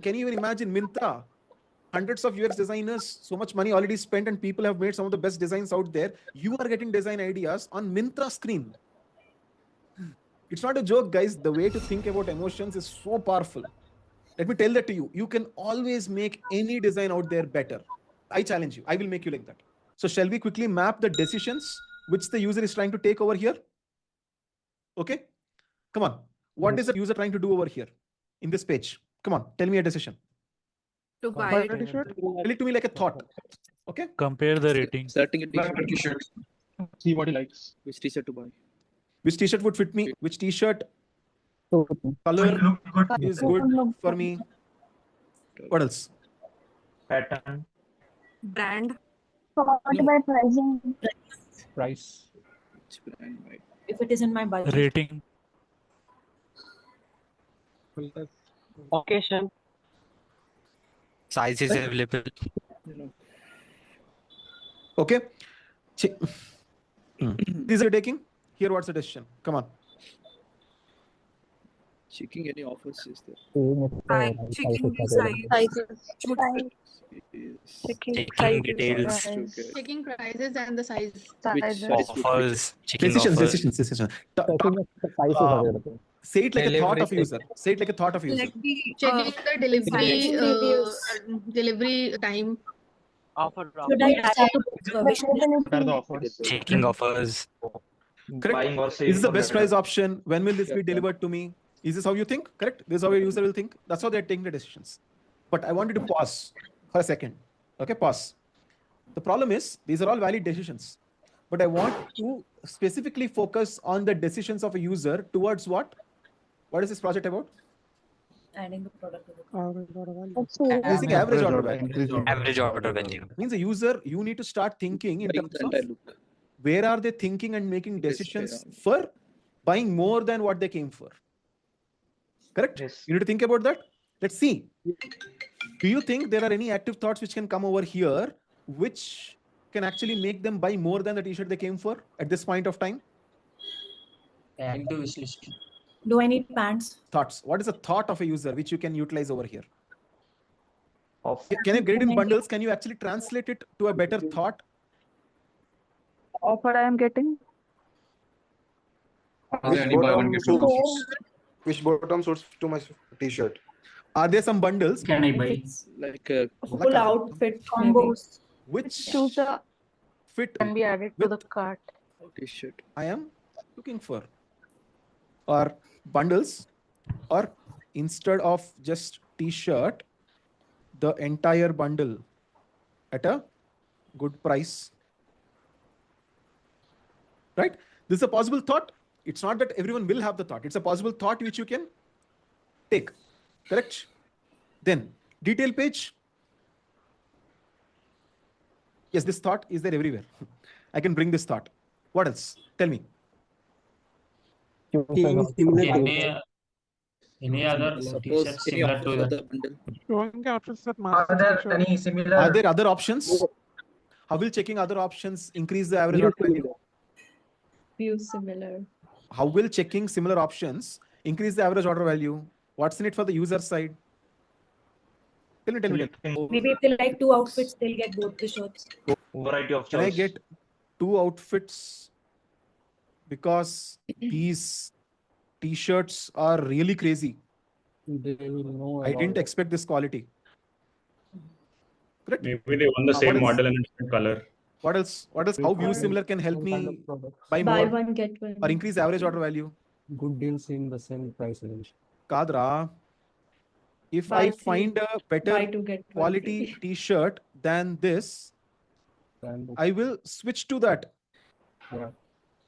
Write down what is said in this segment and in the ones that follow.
Can you even imagine Myntra? Hundreds of UX designers, so much money already spent, and people have made some of the best designs out there. You are getting design ideas on Myntra screen. It's not a joke, guys. The way to think about emotions is so powerful. Let me tell that to you. You can always make any design out there better. I challenge you. I will make you like that. So shall we quickly map the decisions which the user is trying to take over here? Okay. Come on. What is the user trying to do over here in this page? Come on. Tell me a decision. To buy a t-shirt. Tell it to me like a thought. Okay. Compare the rating. Selecting a t-shirt. See what he likes. Which t-shirt to buy? Which t-shirt would fit me? Which t-shirt color is good for me? What else? Pattern. brand. What about pricing? Price. Which brand, right? If it is in my budget. Rating. Occasion. Size is available. Okay. These are taking. Here, what's the decision? Come on. Checking any offers is there. Checking the size. Checking details. Checking prices and the size. Offers. Checking Decisions. Say it like a thought of a user. Say it like a thought of a user. Like the Checking the delivery time. Offer. Should I add to wish list? Checking offers. Correct. Is this the best price option? When will this be delivered to me? Is this how you think? Correct. This is how a user will think. That's how they're taking the decisions. But I want you to pause for a second. Okay, pause. The problem is these are all valid decisions. But I want to specifically focus on the decisions of a user towards what? What is this project about? Adding the product to the Using average order value. Average order value. Means a user, you need to start thinking in terms of where are they thinking and making decisions for buying more than what they came for. Correct? Yes. You need to think about that. Let's see. Do you think there are any active thoughts which can come over here which can actually make them buy more than the t-shirt they came for at this point of time? Add to wish list. Do I need pants? Thoughts. What is a thought of a user which you can utilize over here? Off. Can you get it in bundles? Can you actually translate it to a better thought? Offer I am getting. Which bottom suits to my t-shirt? Are there some bundles? Can I buy? Like Full outfit combos. Which Choose a fit can be added to the with cart. t-shirt. I am looking for? Or bundles? Or instead of just t-shirt, the entire bundle at a good price? Right? This is a possible thought. It's not that everyone will have the thought. It's a possible thought which you can take. Correct? Then, detail page. Yes, this thought is there everywhere. I can bring this thought. What else? Tell me. Any other t-shirts similar to that? Are there any similar? Are there other options? How will checking other options increase the average order value? View similar. How will checking similar options increase the average order value? What's in it for the user side? Tell me. Maybe if they like 2 outfits, they'll get both the shirts. Variety of choice. Can I get 2 outfits because these t-shirts are really crazy? I didn't expect this quality. Correct? Maybe they want the same model and a different color. What else? How view similar can help me buy Buy more one, get one. or increase average order value? Good deals in the same price range. Kadra, if Buy I three, find a Buy better 2, get 1 quality free. t-shirt than this, I will switch to that. Yeah.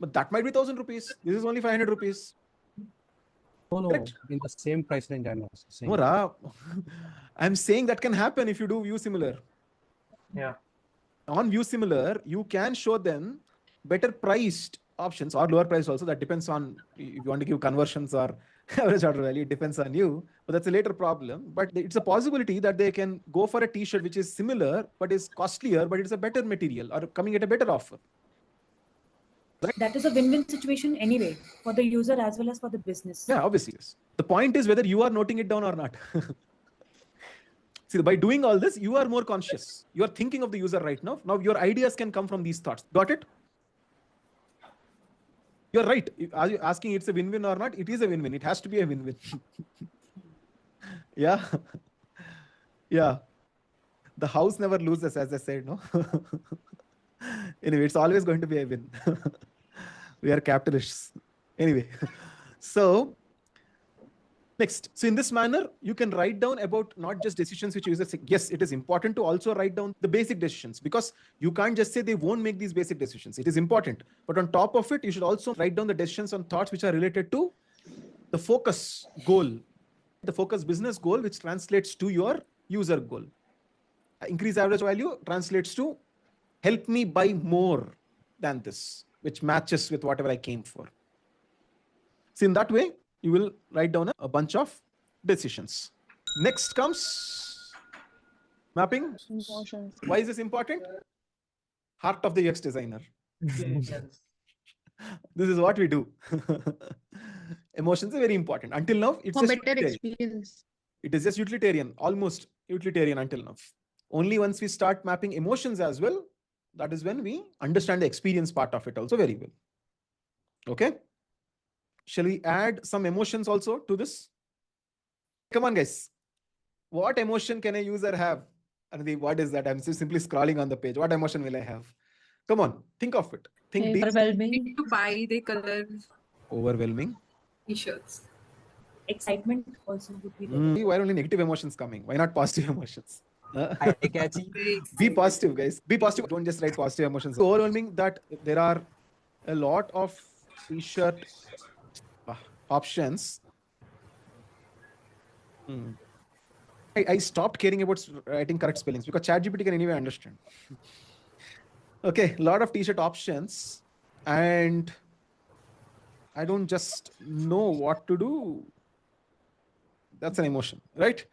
But that might be 1,000 rupees. This is only 500 rupees. No, Correct. in the same price range I'm also saying. No, Ra. I'm saying that can happen if you do view similar. Yeah. On view similar, you can show them better priced options or lower priced also. That depends on if you want to give conversions or average order value. It depends on you, but that's a later problem. But it's a possibility that they can go for a t-shirt which is similar but is costlier, but it's a better material or coming at a better offer. That is a win-win situation anyway, for the user as well as for the business. Yeah, obviously. Yes. The point is whether you are noting it down or not. See, by doing all this, you are more conscious. You are thinking of the user right now. Now your ideas can come from these thoughts. Got it? You're right. Are you asking it's a win-win or not? It is a win-win. It has to be a win-win. Yeah. Yeah. The house never loses, as I said, no? Anyway, it's always going to be a win. We are capitalists. Anyway, so next. So in this manner, you can write down about not just decisions which users say. Yes, it is important to also write down the basic decisions, because you can't just say they won't make these basic decisions. It is important. But on top of it, you should also write down the decisions and thoughts which are related to the focus goal, the focus business goal, which translates to your user goal. Increase average value translates to help me buy more than this, which matches with whatever I came for. So in that way, you will write down a bunch of decisions. Next comes mapping. Emotions. Why is this important? Heart of the UX designer. This is what we do. Emotions are very important. Until now, it's For just better utilitarian. experience. It is just utilitarian, almost utilitarian until now. Only once we start mapping emotions as well, that is when we understand the experience part of it also very well. Okay. Shall we add some emotions also to this? Come on, guys. What emotion can a user have? And what is that? I'm simply scrolling on the page. What emotion will I have? Come on, think of it. Think deep. Overwhelming. To buy the color Overwhelming. t-shirts. Excitement also would be there. Why are only negative emotions coming? Why not positive emotions? Eye-catchy. Be positive, guys. Be positive. Don't just write positive emotions. Overwhelming that there are a lot of t-shirt options. I stopped caring about writing correct spellings because ChatGPT can anyway understand. Okay, a lot of t-shirt options, and I don't just know what to do. That's an emotion, right?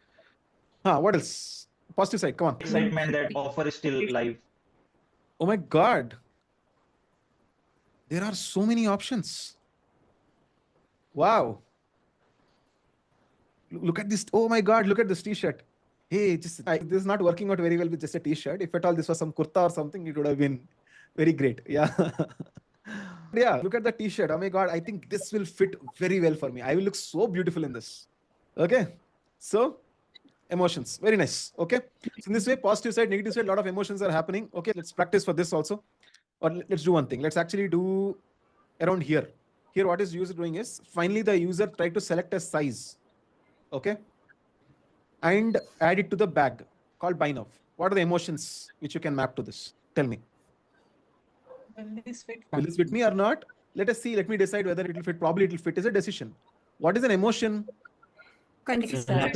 What else? Positive side, come on. Excitement that offer is still live. Oh my God. There are so many options. Wow. Look at this. Oh my God, look at this t-shirt. Hey, this is not working out very well with just a t-shirt. If at all this was some kurta or something, it would have been very great. Yeah. Yeah, look at the t-shirt. Oh my God, I think this will fit very well for me. I will look so beautiful in this. Okay. So emotions, very nice. Okay. So in this way, positive side, negative side, a lot of emotions are happening. Okay, let's practice for this also. Or let's do one thing. Let's actually do around here. Here, what is user doing is finally the user try to select a size. Okay. And add it to the bag called buy now. What are the emotions which you can map to this? Tell me. Will this fit me or not? Let us see. Let me decide whether it will fit. Probably it will fit. Is a decision. What is an emotion? Happy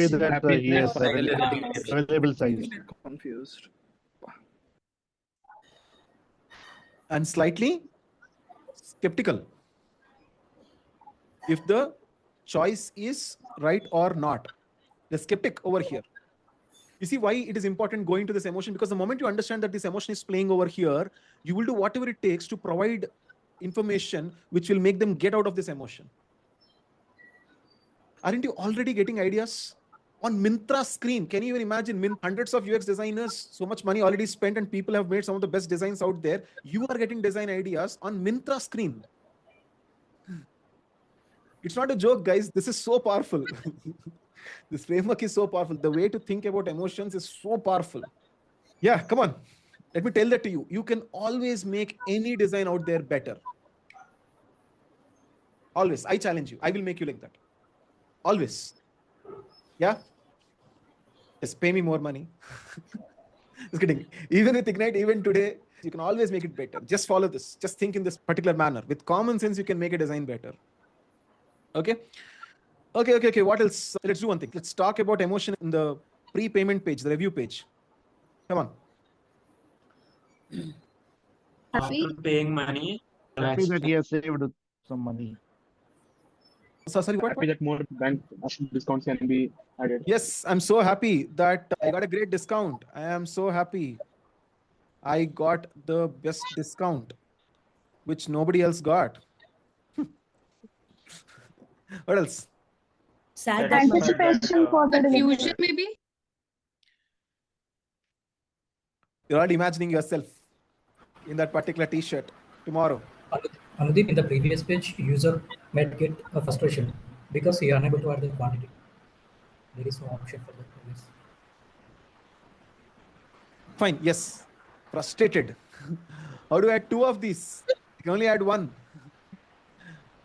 that he has available size. Confused. And slightly skeptical if the choice is right or not. The skeptic over here. You see why it is important going to this emotion? Because the moment you understand that this emotion is playing over here, you will do whatever it takes to provide information which will make them get out of this emotion. Aren't you already getting ideas? On Myntra screen, can you even imagine hundreds of UX designers, so much money already spent and people have made some of the best designs out there. You are getting design ideas on Myntra screen. It's not a joke, guys. This is so powerful. This framework is so powerful. The way to think about emotions is so powerful. Yeah, come on. Let me tell that to you. You can always make any design out there better. Always. I challenge you. I will make you like that. Always. Yeah? Just pay me more money. Just kidding. Even with Ignite, even today, you can always make it better. Just follow this. Just think in this particular manner. With common sense, you can make a design better. Okay? Okay. What else? Let's do one thing. Let's talk about emotion in the pre-payment page, the review page. Come on. After paying money, Happy that he has saved some money. Sorry, what? Happy that more bank discounts can be added. Yes, I'm so happy that I got a great discount. I am so happy. I got the best discount, which nobody else got. What else? Sad That is Anticipation for the Confusion delivery. maybe? You're already imagining yourself in that particular t-shirt tomorrow. Anudeep, in the previous page, user might get a frustration because he is unable to add the quantity. There is no option for that. Fine, yes. Frustrated. How do I add 2 of these? You can only add 1.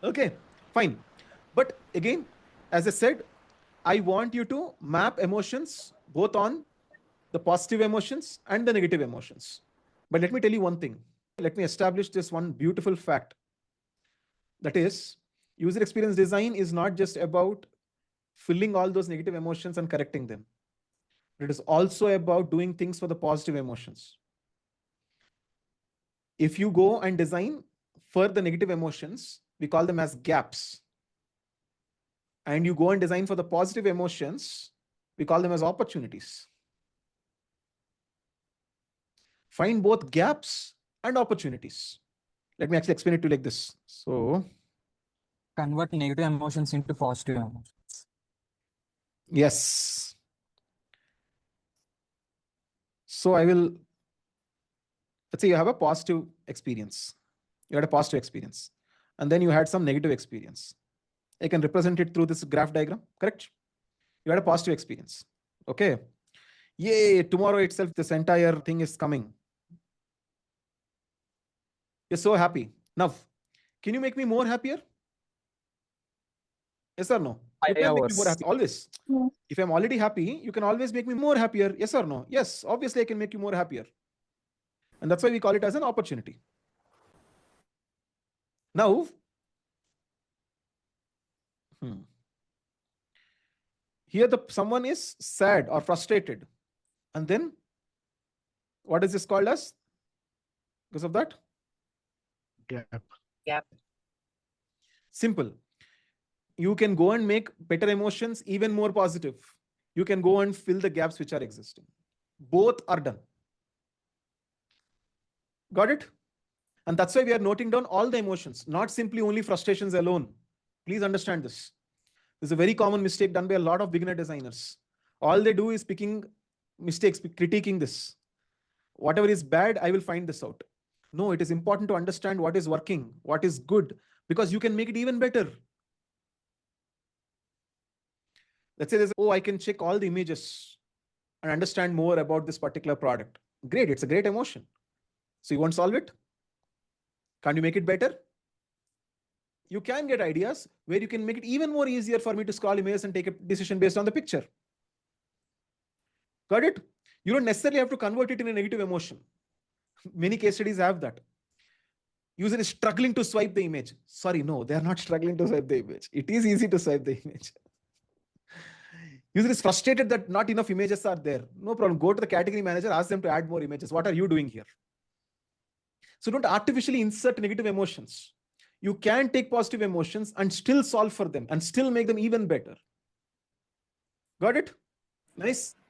Okay, fine. But again, as I said, I want you to map emotions both on the positive emotions and the negative emotions. But let me tell you one thing. Let me establish this one beautiful fact. That is, user experience design is not just about filling all those negative emotions and correcting them. It is also about doing things for the positive emotions. If you go and design for the negative emotions, we call them as gaps. And you go and design for the positive emotions, we call them as opportunities. Find both gaps and opportunities. Let me actually explain it to you like this. So, convert negative emotions into positive emotions. Yes. So I will, let's say you have a positive experience. You had a positive experience. And then you had some negative experience. I can represent it through this graph diagram, correct? You had a positive experience. Okay. Yay, tomorrow itself, this entire thing is coming. You're so happy. Now, can you make me more happier? Yes or no? You can make me more happy. Always. Yes. If I'm already happy, you can always make me more happier. Yes or no? Yes, obviously I can make you more happier. And that's why we call it as an opportunity. Now, here someone is sad or frustrated. And then, what is this called as? Because of that? Gap. Simple. You can go and make better emotions even more positive. You can go and fill the gaps which are existing. Both are done. Got it? And that's why we are noting down all the emotions, not simply only frustrations alone. Please understand this. This is a very common mistake done by a lot of beginner designers. All they do is picking mistakes, critiquing this. Whatever is bad, I will find this out. No, it is important to understand what is working, what is good, because you can make it even better. Let's say I can check all the images and understand more about this particular product. Great, it's a great emotion. So you won't solve it? Can't you make it better? You can get ideas where you can make it even more easier for me to scroll images and take a decision based on the picture. Got it? You don't necessarily have to convert it in a negative emotion. Many case studies have that. User is struggling to swipe the image. Sorry, no, they are not struggling to swipe the image. It is easy to swipe the image. User is frustrated that not enough images are there. No problem. Go to the category manager, ask them to add more images. What are you doing here? So don't artificially insert negative emotions. You can take positive emotions and still solve for them and still make them even better. Got it? Nice.